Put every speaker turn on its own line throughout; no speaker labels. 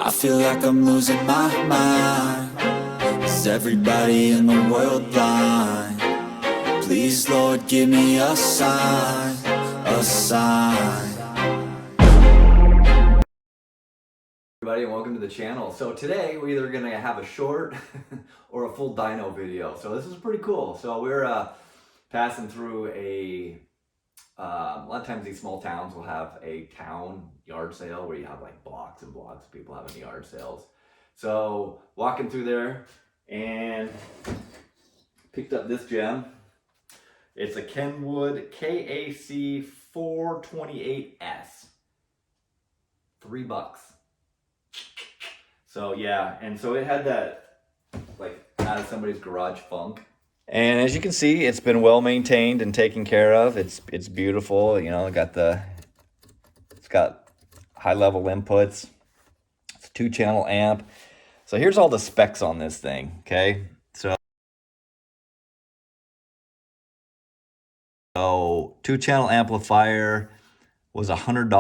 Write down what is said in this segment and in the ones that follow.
I feel like I'm losing my mind. Is everybody in the world blind? Please, Lord, give me a sign, a sign.
Everybody, and welcome to the channel. So today we're either gonna have a short or a full dyno video. So this is pretty cool. So we're passing through a lot of times these small towns will have a town yard sale where you have like blocks and blocks of people having yard sales. So walking through there and picked up this gem. It's a Kenwood KAC-428s. $3. So yeah, and so it had that like out of somebody's garage funk. And as you can see, it's been well maintained and taken care of. It's beautiful, you know. It's got high level inputs. It's a 2-channel amp. So here's all the specs on this thing. Okay, so 2-channel amplifier was $100,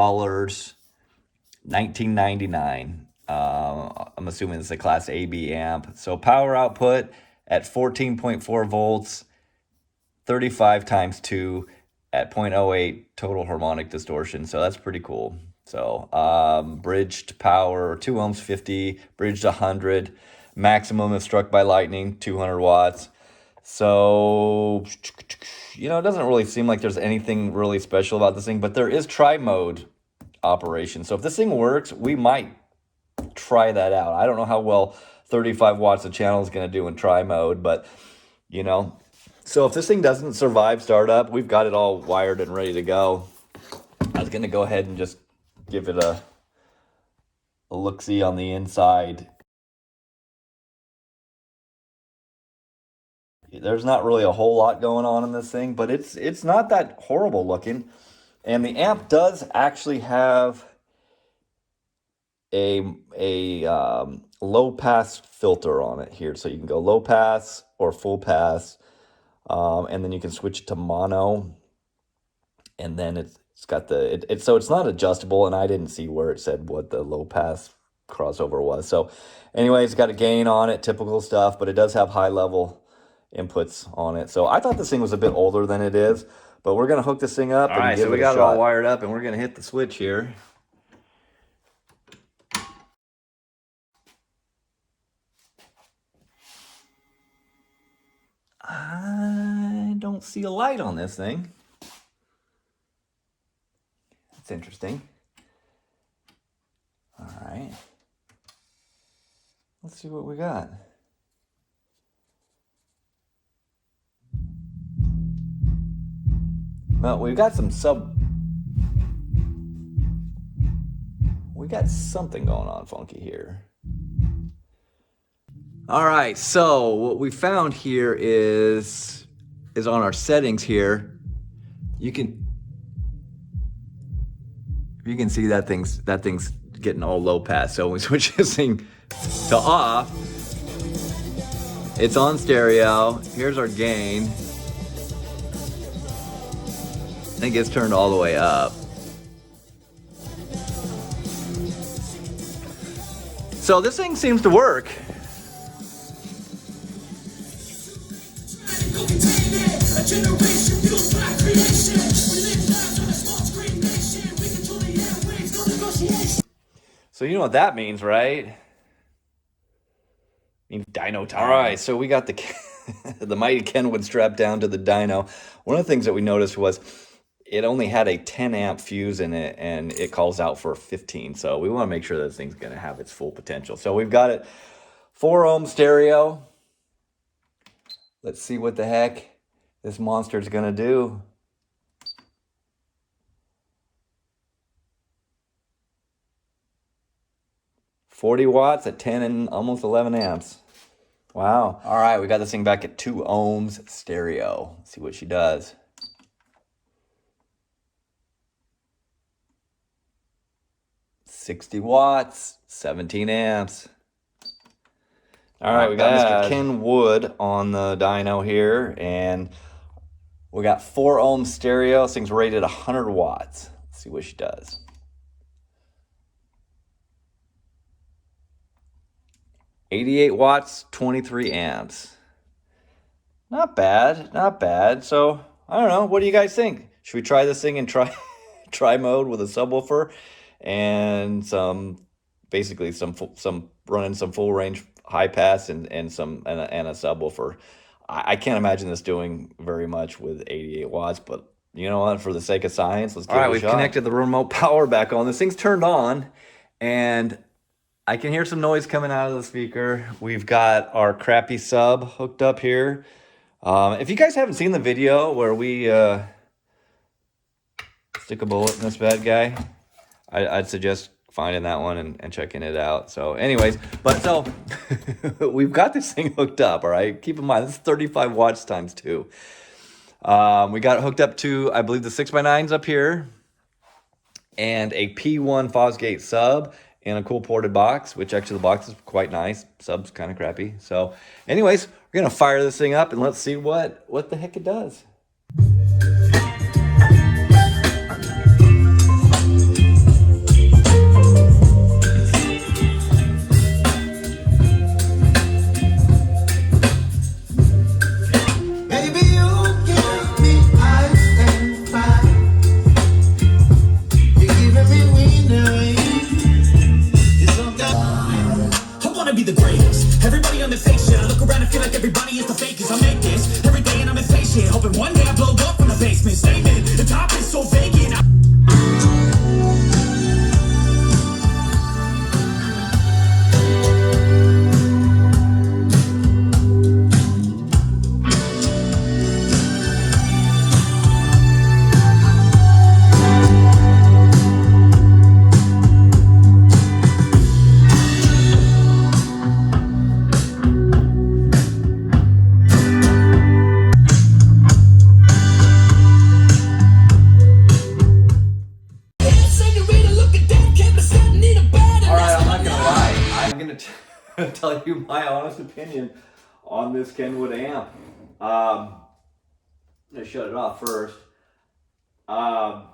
$19.99. I'm assuming it's a class AB amp. So power output at 14.4 volts, 35 times 2 at 0.08 total harmonic distortion. So that's pretty cool. So bridged power 2 ohms 50, bridged 100, maximum if struck by lightning 200 watts. So, you know, it doesn't really seem like there's anything really special about this thing, but there is tri-mode operation. So if this thing works, we might try that out. I don't know how well 35 watts a channel is going to do in tri-mode, but you know, so if this thing doesn't survive startup, we've got it all wired and ready to go. I was going to go ahead and just give it a look-see on the inside. There's not really a whole lot going on in this thing, but it's not that horrible looking. And the amp does actually have a low pass filter on it here, so you can go low pass or full pass, and then you can switch it to mono, and then it's got the so it's not adjustable, and I didn't see where it said what the low pass crossover was. So anyway, it's got a gain on it, typical stuff, but it does have high level inputs on it. So I thought this thing was a bit older than it is, but we're gonna hook this thing up. All right, so we got it all wired up, and we're gonna hit the switch here. I don't see a light on this thing. That's interesting. All right. Let's see what we got. Well, we got something going on funky here. All right, so what we found here is on our settings here. You can see that thing's getting all low pass. So when we switch this thing to off, it's on stereo. Here's our gain. It gets turned all the way up. So this thing seems to work. So you know what that means, right? It means dyno time. All right, so we got the the mighty Kenwood strapped down to the dyno. One of the things that we noticed was it only had a 10 amp fuse in it, and it calls out for 15. So we want to make sure that this thing's going to have its full potential. So we've got it 4 ohm stereo. Let's see what the heck this monster's going to do. $40 watts at 10 and almost 11 amps. Wow. All right, we got this thing back at 2 ohms stereo. Let's see what she does. $60 watts, 17 amps. All right, we got Mr. Kenwood on the dyno here, and we got 4 ohm stereo. This thing's rated 100 watts. Let's see what she does. 88 watts, 23 amps. Not bad, not bad. So, I don't know. What do you guys think? Should we try this thing in try mode with a subwoofer and basically some running some full range high pass and a subwoofer? I can't imagine this doing very much with 88 watts, but you know what? For the sake of science, let's give it a shot. All right, we've connected the remote power back on. This thing's turned on, and I can hear some noise coming out of the speaker. We've got our crappy sub hooked up here. If you guys haven't seen the video where we stick a bullet in this bad guy, I'd suggest finding that one and checking it out. So anyways, so we've got this thing hooked up, all right? Keep in mind, this is 35 watts times 2. We got it hooked up to, I believe, the 6x9s up here and a P1 Fosgate sub and a cool ported box, which actually the box is quite nice. Sub's kind of crappy. So anyways, we're going to fire this thing up and let's see what the heck it does.
Everybody on the fake shit. I look around and feel like everybody is the fakest. I make this every day and I'm impatient, hoping one day I blow up from the basement. Statement, the top is so vacant.
Tell you my honest opinion on this Kenwood amp. I'm gonna shut it off first. I'm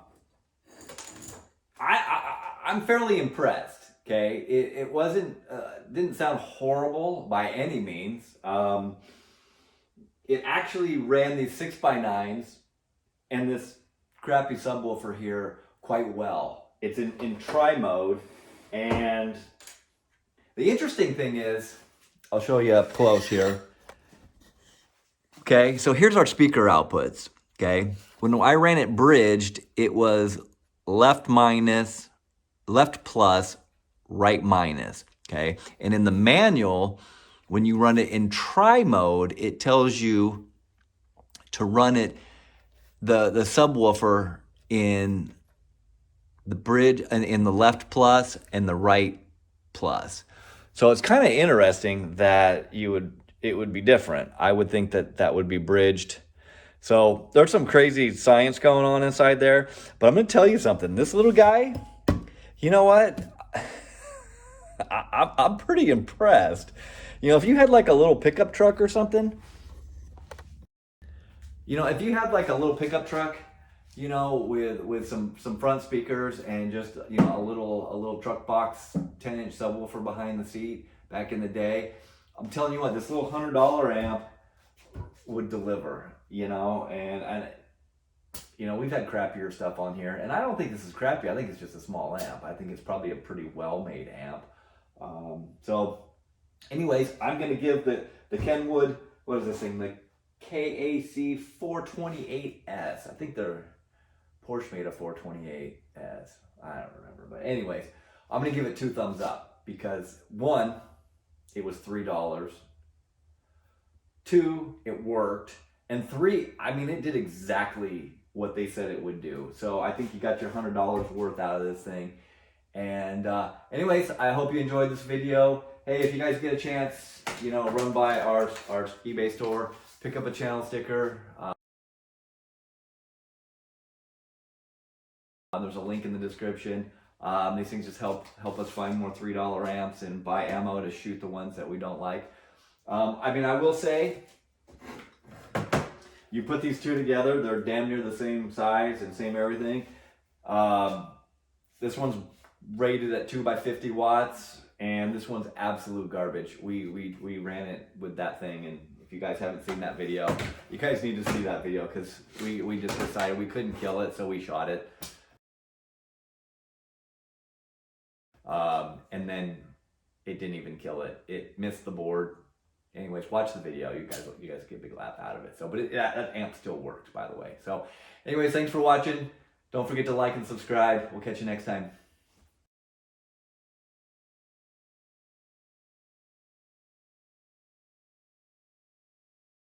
fairly impressed. Okay, it wasn't didn't sound horrible by any means. It actually ran these 6x9s and this crappy subwoofer here quite well. It's in tri mode, and the interesting thing is, I'll show you up close here. Okay, so here's our speaker outputs, okay? When I ran it bridged, it was left minus, left plus, right minus, okay? And in the manual, when you run it in tri mode, it tells you to run it, the subwoofer in the bridge, and in the left plus and the right plus. So it's kind of interesting that it would be different. I would think that would be bridged. So there's some crazy science going on inside there. But I'm going to tell you something. This little guy, you know what? I'm pretty impressed. You know, if you had like a little pickup truck or something, you know, if you had like a little pickup truck, you know, with some front speakers and just, you know, a little truck box 10-inch subwoofer behind the seat back in the day, I'm telling you what, this little $100 amp would deliver, you know. And you know, we've had crappier stuff on here, and I don't think this is crappy. I think it's just a small amp. I think it's probably a pretty well-made amp. So anyways, I'm gonna give the Kenwood, what is this thing, the KAC-428s. I think they're Porsche made a 428s. I don't remember. But anyways, I'm going to give it 2 thumbs up because 1, it was $3. 2, it worked. And 3, I mean, it did exactly what they said it would do. So I think you got your $100 worth out of this thing. And anyways, I hope you enjoyed this video. Hey, if you guys get a chance, you know, run by our eBay store, pick up a channel sticker. There's a link in the description. These things just help us find more $3 amps and buy ammo to shoot the ones that we don't like. I mean, I will say, you put these two together, they're damn near the same size and same everything. This one's rated at 2 by 50 watts. and this one's absolute garbage. We ran it with that thing, and if you guys haven't seen that video, you guys need to see that video, because we just decided we couldn't kill it, so we shot it. And then it didn't even kill it. It missed the board. Anyways, watch the video. You guys get a big laugh out of it. So, but that amp still worked, by the way. So, anyways, thanks for watching. Don't forget to like and subscribe. We'll catch you next time.